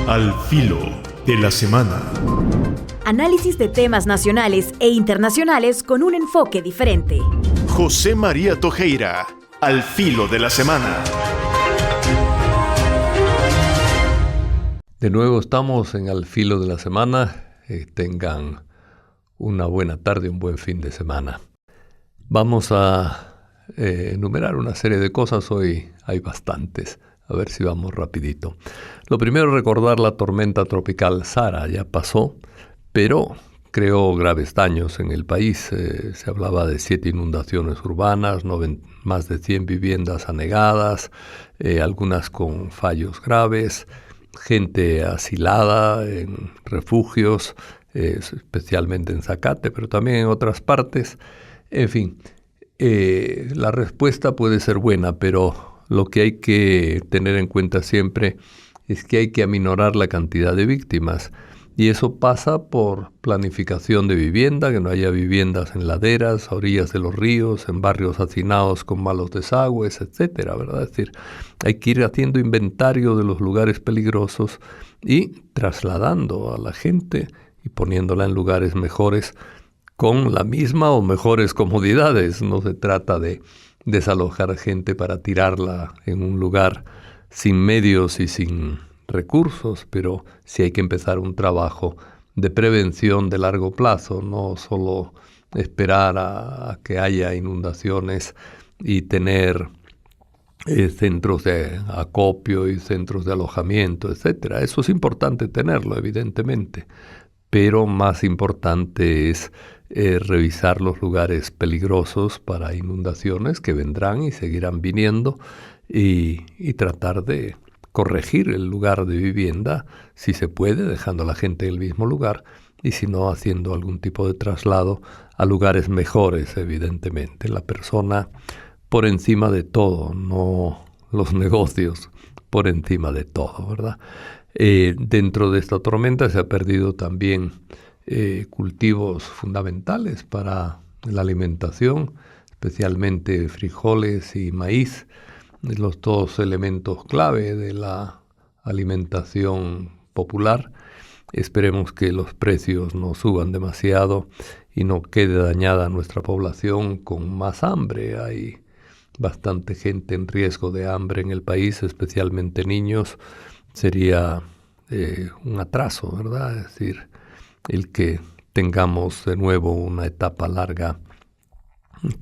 Al filo de la semana. Análisis de temas nacionales e internacionales con un enfoque diferente. José María Tojeira, al filo de la semana. De nuevo estamos en Al filo de la semana. Tengan una buena tarde, un buen fin de semana. Vamos a enumerar una serie de cosas. Hoy hay bastantes. A ver si vamos rapidito. Lo primero, recordar la tormenta tropical Sara. Ya pasó, pero creó graves daños en el país. Se hablaba de 7 inundaciones urbanas, más de 100 viviendas anegadas, algunas con fallos graves, gente asilada en refugios, especialmente en Zacate, pero también en otras partes. En fin, la respuesta puede ser buena, pero lo que hay que tener en cuenta siempre es que hay que aminorar la cantidad de víctimas. Y eso pasa por planificación de vivienda, que no haya viviendas en laderas, a orillas de los ríos, en barrios hacinados con malos desagües, etcétera, ¿verdad? Es decir, hay que ir haciendo inventario de los lugares peligrosos y trasladando a la gente y poniéndola en lugares mejores con la misma o mejores comodidades. No se trata de desalojar gente para tirarla en un lugar sin medios y sin recursos, pero sí hay que empezar un trabajo de prevención de largo plazo, no solo esperar a que haya inundaciones y tener centros de acopio y centros de alojamiento, etcétera. Eso es importante tenerlo, evidentemente, pero más importante es revisar los lugares peligrosos para inundaciones que vendrán y seguirán viniendo y tratar de corregir el lugar de vivienda, si se puede, dejando a la gente en el mismo lugar, y si no, haciendo algún tipo de traslado a lugares mejores, evidentemente. La persona por encima de todo, no los negocios por encima de todo, ¿verdad? Dentro de esta tormenta se ha perdido también cultivos fundamentales para la alimentación, especialmente frijoles y maíz, los dos elementos clave de la alimentación popular. Esperemos que los precios no suban demasiado y no quede dañada nuestra población con más hambre. Hay bastante gente en riesgo de hambre en el país, especialmente niños. Sería un atraso, ¿verdad? Es decir, el que tengamos de nuevo una etapa larga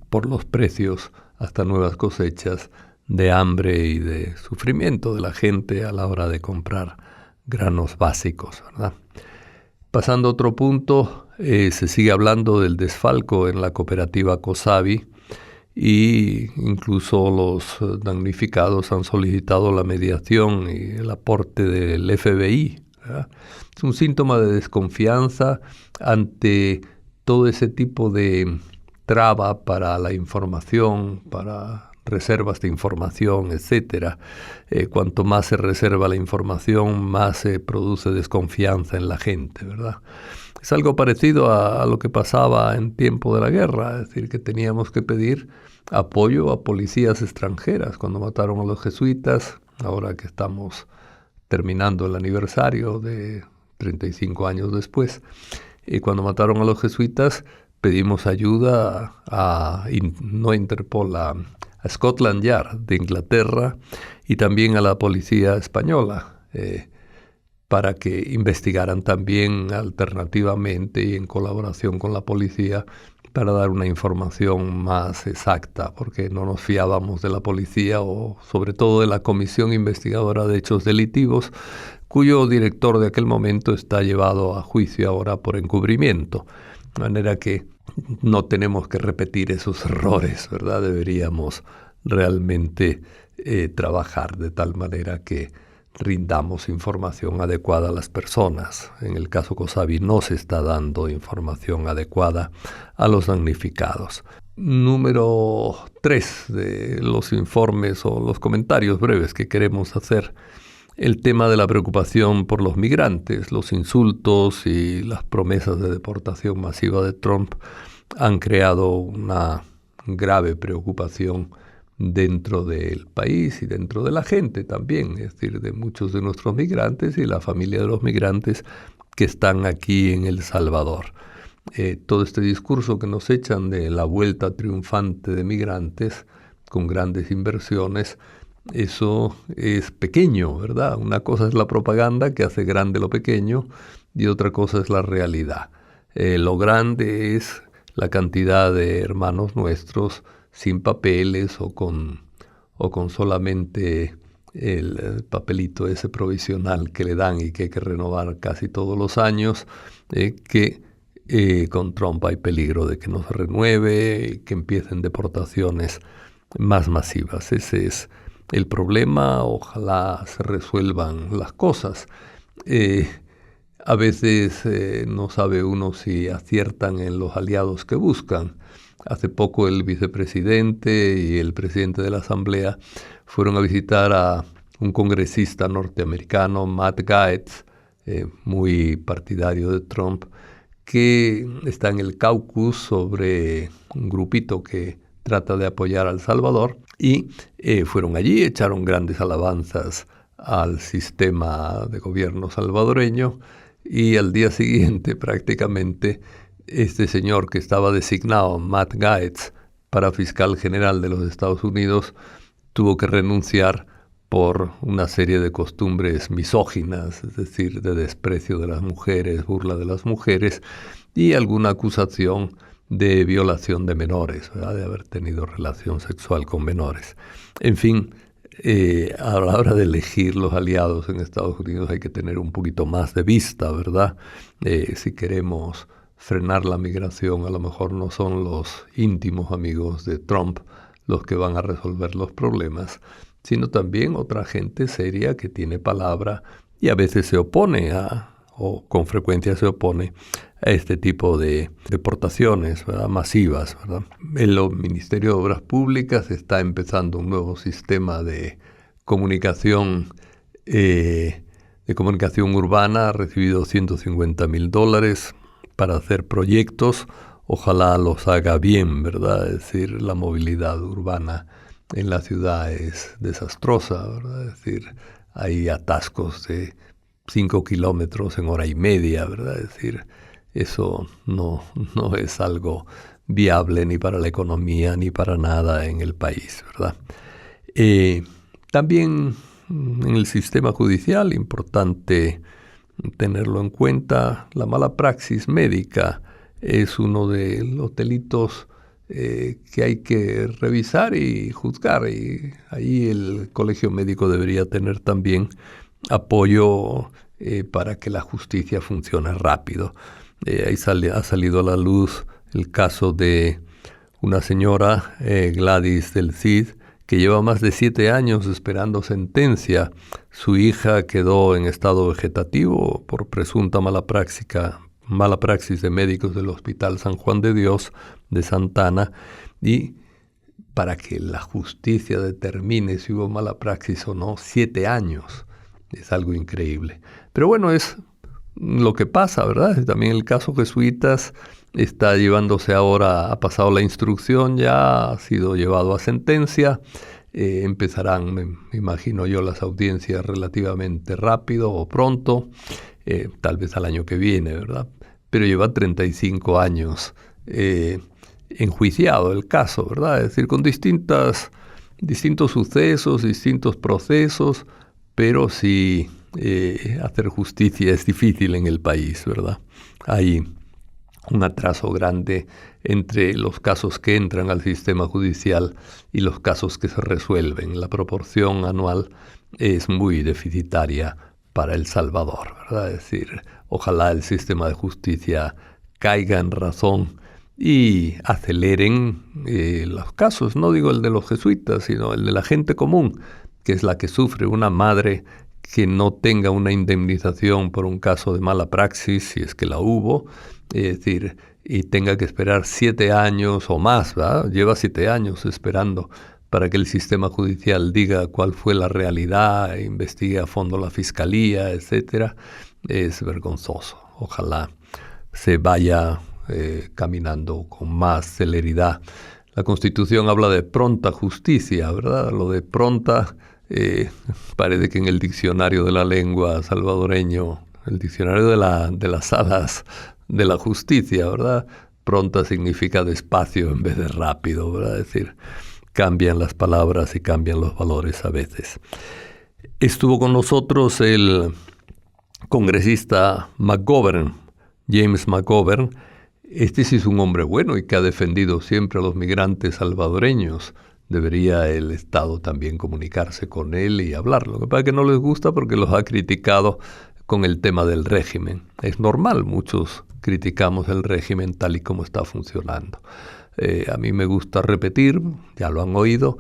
por los precios hasta nuevas cosechas de hambre y de sufrimiento de la gente a la hora de comprar granos básicos, ¿verdad? Pasando a otro punto, se sigue hablando del desfalco en la cooperativa COSABI y incluso los damnificados han solicitado la mediación y el aporte del FBI, ¿verdad? Es un síntoma de desconfianza ante todo ese tipo de traba para la información, para reservas de información, etcétera. Cuanto más se reserva la información, más se produce desconfianza en la gente, ¿verdad? Es algo parecido a lo que pasaba en tiempo de la guerra, es decir, que teníamos que pedir apoyo a policías extranjeras cuando mataron a los jesuitas, ahora que estamos terminando el aniversario de 35 años después. Y cuando mataron a los jesuitas, pedimos ayuda no a Interpol, a Scotland Yard de Inglaterra y también a la policía española para que investigaran también alternativamente y en colaboración con la policía para dar una información más exacta, porque no nos fiábamos de la policía o sobre todo de la Comisión Investigadora de Hechos Delictivos, cuyo director de aquel momento está llevado a juicio ahora por encubrimiento. De manera que no tenemos que repetir esos errores, ¿verdad? Deberíamos realmente trabajar de tal manera que rindamos información adecuada a las personas. En el caso COSABI no se está dando información adecuada a los damnificados. Número 3 de los informes o los comentarios breves que queremos hacer. El tema de la preocupación por los migrantes, los insultos y las promesas de deportación masiva de Trump han creado una grave preocupación dentro del país y dentro de la gente también, es decir, de muchos de nuestros migrantes y la familia de los migrantes que están aquí en El Salvador. Todo este discurso que nos echan de la vuelta triunfante de migrantes con grandes inversiones, eso es pequeño, ¿verdad? Una cosa es la propaganda que hace grande lo pequeño y otra cosa es la realidad. Lo grande es la cantidad de hermanos nuestros sin papeles o con solamente el papelito ese provisional que le dan y que hay que renovar casi todos los años, que con Trump hay peligro de que no se renueve, que empiecen deportaciones más masivas. Ese es el problema. Ojalá se resuelvan las cosas. A veces no sabe uno si aciertan en los aliados que buscan. Hace poco el vicepresidente y el presidente de la Asamblea fueron a visitar a un congresista norteamericano, Matt Gaetz, muy partidario de Trump, que está en el caucus sobre un grupito que trata de apoyar a El Salvador, y fueron allí, echaron grandes alabanzas al sistema de gobierno salvadoreño, y al día siguiente prácticamente este señor que estaba designado, Matt Gaetz, para fiscal general de los Estados Unidos, tuvo que renunciar por una serie de costumbres misóginas, es decir, de desprecio de las mujeres, burla de las mujeres y alguna acusación de violación de menores, ¿verdad? De haber tenido relación sexual con menores. En fin, a la hora de elegir los aliados en Estados Unidos hay que tener un poquito más de vista, ¿verdad? Si queremos frenar la migración, a lo mejor no son los íntimos amigos de Trump los que van a resolver los problemas, sino también otra gente seria que tiene palabra y a veces se opone o con frecuencia se opone a este tipo de deportaciones, ¿verdad? Masivas, ¿verdad? El Ministerio de Obras Públicas está empezando un nuevo sistema de comunicación urbana. Ha recibido $150,000 para hacer proyectos. Ojalá los haga bien, ¿verdad? Es decir, la movilidad urbana en la ciudad es desastrosa, ¿verdad? Es decir, hay atascos de 5 kilómetros en hora y media, ¿verdad? Es decir, eso no es algo viable ni para la economía ni para nada en el país, ¿verdad? También en el sistema judicial, importante tenerlo en cuenta, la mala praxis médica es uno de los delitos que hay que revisar y juzgar, y ahí el Colegio Médico debería tener también apoyo para que la justicia funcione rápido. Ahí ha salido a la luz el caso de una señora, Gladys del Cid, que lleva más de 7 años esperando sentencia. Su hija quedó en estado vegetativo por presunta mala praxis de médicos del Hospital San Juan de Dios de Santa Ana, y para que la justicia determine si hubo mala praxis o no, 7 años. Es algo increíble. Pero bueno, es lo que pasa, ¿verdad? También el caso Jesuitas está llevándose ahora, ha pasado la instrucción, ya ha sido llevado a sentencia. Empezarán, me imagino yo, las audiencias relativamente rápido o pronto, tal vez al año que viene, ¿verdad? Pero lleva 35 años enjuiciado el caso, ¿verdad? Es decir, con distintos sucesos, distintos procesos, pero sí hacer justicia es difícil en el país, ¿verdad? Hay un atraso grande entre los casos que entran al sistema judicial y los casos que se resuelven. La proporción anual es muy deficitaria para El Salvador, ¿verdad? Es decir, ojalá el sistema de justicia caiga en razón y aceleren los casos. No digo el de los jesuitas, sino el de la gente común, que es la que sufre. Una madre que no tenga una indemnización por un caso de mala praxis, si es que la hubo, es decir, y tenga que esperar 7 años o más, ¿verdad? Lleva 7 años esperando para que el sistema judicial diga cuál fue la realidad, investigue a fondo la fiscalía, etcétera. Es vergonzoso. Ojalá se vaya caminando con más celeridad La Constitución habla de pronta justicia, ¿verdad? Lo de pronta parece que en el diccionario de la lengua salvadoreño, el diccionario de las salas de la justicia, ¿verdad? Pronta significa despacio en vez de rápido, ¿verdad? Es decir, cambian las palabras y cambian los valores a veces. Estuvo con nosotros el congresista McGovern, James McGovern. Este sí es un hombre bueno y que ha defendido siempre a los migrantes salvadoreños. Debería el Estado también comunicarse con él y hablar. Lo que pasa es que no les gusta porque los ha criticado con el tema del régimen. Es normal, muchos criticamos el régimen tal y como está funcionando. A mí me gusta repetir, ya lo han oído,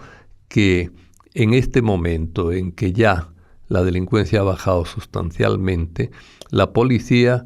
que en este momento en que ya la delincuencia ha bajado sustancialmente, la policía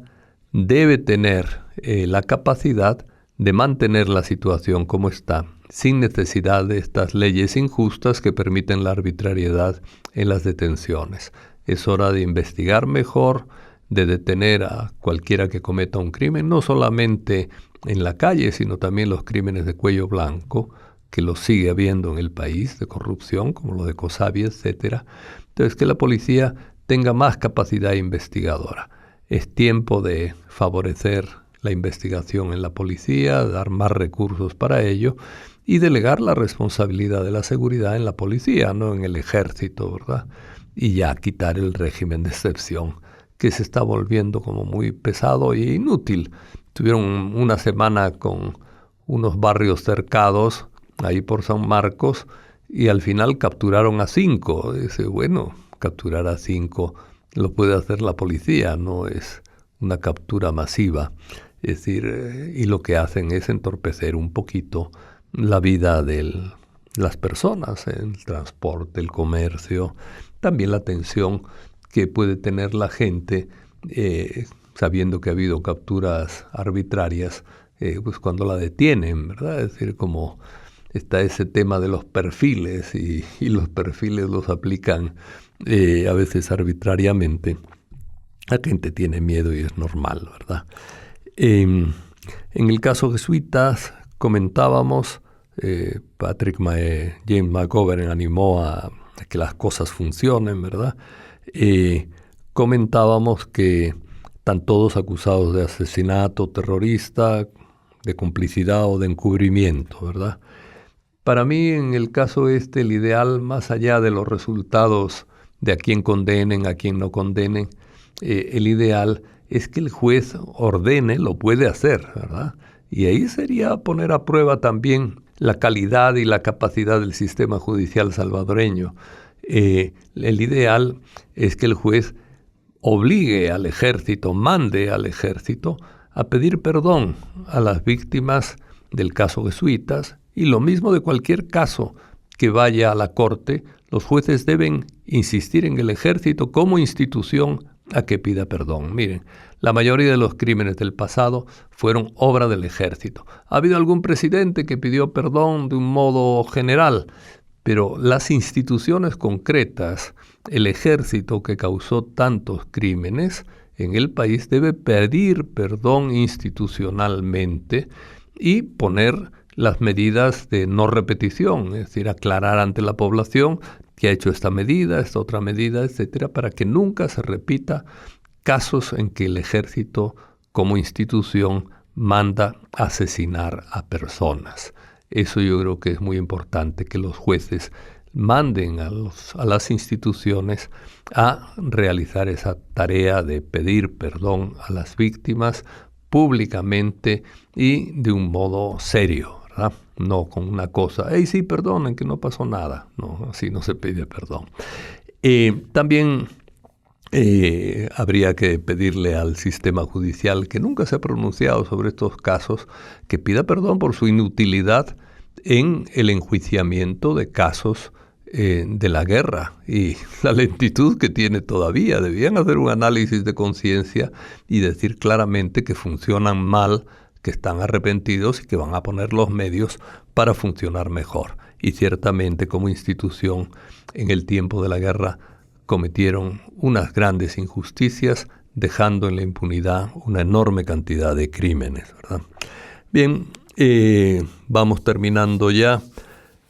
debe tener la capacidad de mantener la situación como está, sin necesidad de estas leyes injustas que permiten la arbitrariedad en las detenciones. Es hora de investigar mejor, de detener a cualquiera que cometa un crimen, no solamente en la calle, sino también los crímenes de cuello blanco, que los sigue habiendo en el país, de corrupción, como lo de Cosabi, etc. Entonces, que la policía tenga más capacidad investigadora. Es tiempo de favorecer la investigación en la policía, dar más recursos para ello y delegar la responsabilidad de la seguridad en la policía, no en el ejército, ¿verdad? Y ya quitar el régimen de excepción, que se está volviendo como muy pesado e inútil. Tuvieron una semana con unos barrios cercados ahí por San Marcos y al final capturaron a 5. Dice, bueno, capturar a 5 lo puede hacer la policía, no es una captura masiva. Es decir, y lo que hacen es entorpecer un poquito la vida de las personas, el transporte, el comercio, también la atención que puede tener la gente sabiendo que ha habido capturas arbitrarias, pues cuando la detienen, ¿verdad? Es decir, como está ese tema de los perfiles y los perfiles los aplican a veces arbitrariamente. La gente tiene miedo y es normal, ¿verdad? En el caso jesuitas comentábamos, James McGovern animó a que las cosas funcionen, ¿verdad? Comentábamos que están todos acusados de asesinato terrorista, de complicidad o de encubrimiento, ¿verdad? Para mí, en el caso el ideal, más allá de los resultados de a quién condenen, a quién no condenen, el ideal es que el juez ordene, lo puede hacer, ¿verdad? Y ahí sería poner a prueba también la calidad y la capacidad del sistema judicial salvadoreño. El ideal es que el juez obligue al ejército, mande al ejército a pedir perdón a las víctimas del caso jesuitas y lo mismo de cualquier caso que vaya a la corte, los jueces deben insistir en el ejército como institución a que pida perdón. Miren, la mayoría de los crímenes del pasado fueron obra del ejército. Ha habido algún presidente que pidió perdón de un modo general, pero las instituciones concretas, el ejército que causó tantos crímenes en el país debe pedir perdón institucionalmente y poner las medidas de no repetición, es decir, aclarar ante la población que ha hecho esta medida, esta otra medida, etcétera, para que nunca se repita casos en que el ejército como institución manda asesinar a personas. Eso yo creo que es muy importante, que los jueces manden a las instituciones a realizar esa tarea de pedir perdón a las víctimas públicamente y de un modo serio, ¿verdad? No con una cosa, hey, sí, perdonen, que no pasó nada. No, así no se pide perdón. También habría que pedirle al sistema judicial, que nunca se ha pronunciado sobre estos casos, que pida perdón por su inutilidad en el enjuiciamiento de casos de la guerra y la lentitud que tiene todavía. Debían hacer un análisis de conciencia y decir claramente que funcionan mal, que están arrepentidos y que van a poner los medios para funcionar mejor. Y ciertamente como institución en el tiempo de la guerra cometieron unas grandes injusticias, dejando en la impunidad una enorme cantidad de crímenes, ¿verdad? Bien, Vamos terminando ya.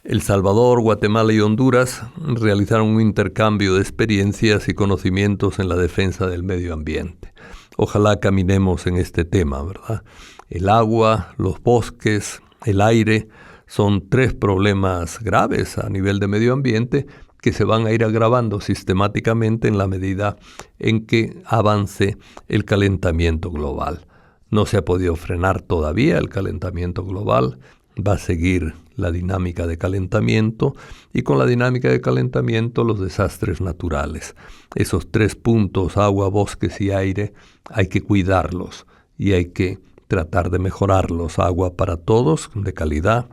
El Salvador, Guatemala y Honduras realizaron un intercambio de experiencias y conocimientos en la defensa del medio ambiente. Ojalá caminemos en este tema, ¿verdad? El agua, los bosques, el aire son 3 problemas graves a nivel de medio ambiente que se van a ir agravando sistemáticamente en la medida en que avance el calentamiento global. No se ha podido frenar todavía el calentamiento global, va a seguir la dinámica de calentamiento y con la dinámica de calentamiento los desastres naturales. Esos 3 puntos, agua, bosques y aire, hay que cuidarlos y hay que tratar de mejorarlos. Agua para todos, de calidad,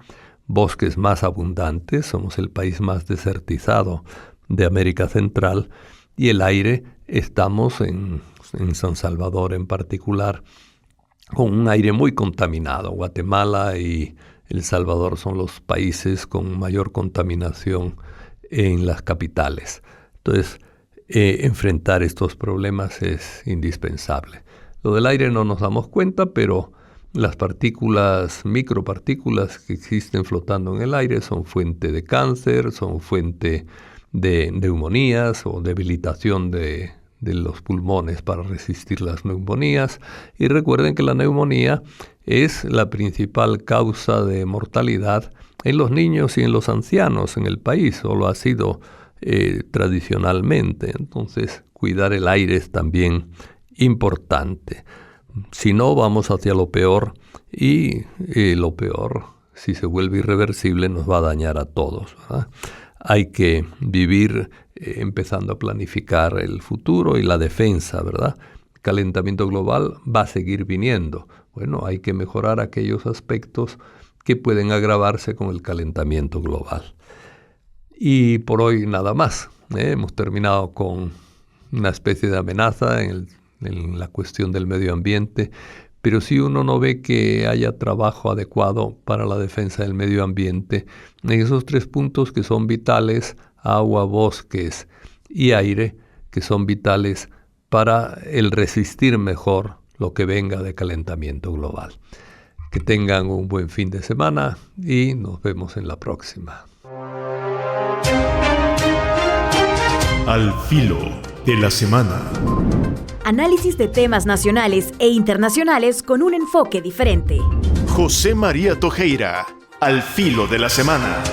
bosques más abundantes, somos el país más desertizado de América Central, y el aire, estamos en San Salvador en particular, con un aire muy contaminado. Guatemala y El Salvador son los países con mayor contaminación en las capitales. Entonces, enfrentar estos problemas es indispensable. Lo del aire no nos damos cuenta, pero las partículas, micropartículas que existen flotando en el aire son fuente de cáncer, son fuente de neumonías o debilitación de los pulmones para resistir las neumonías. Y recuerden que la neumonía es la principal causa de mortalidad en los niños y en los ancianos en el país, o lo ha sido tradicionalmente. Entonces, cuidar el aire es también importante. Si no, vamos hacia lo peor, y lo peor, si se vuelve irreversible, nos va a dañar a todos, ¿verdad? Hay que vivir empezando a planificar el futuro y la defensa, ¿verdad? El calentamiento global va a seguir viniendo. Bueno, hay que mejorar aquellos aspectos que pueden agravarse con el calentamiento global. Y por hoy nada más. Hemos terminado con una especie de amenaza en la cuestión del medio ambiente, pero si uno no ve que haya trabajo adecuado para la defensa del medio ambiente, en esos 3 puntos que son vitales, agua, bosques y aire, que son vitales para el resistir mejor lo que venga de calentamiento global. Que tengan un buen fin de semana y nos vemos en la próxima. Al filo de la semana. Análisis de temas nacionales e internacionales con un enfoque diferente. José María Tojeira, Al filo de la semana.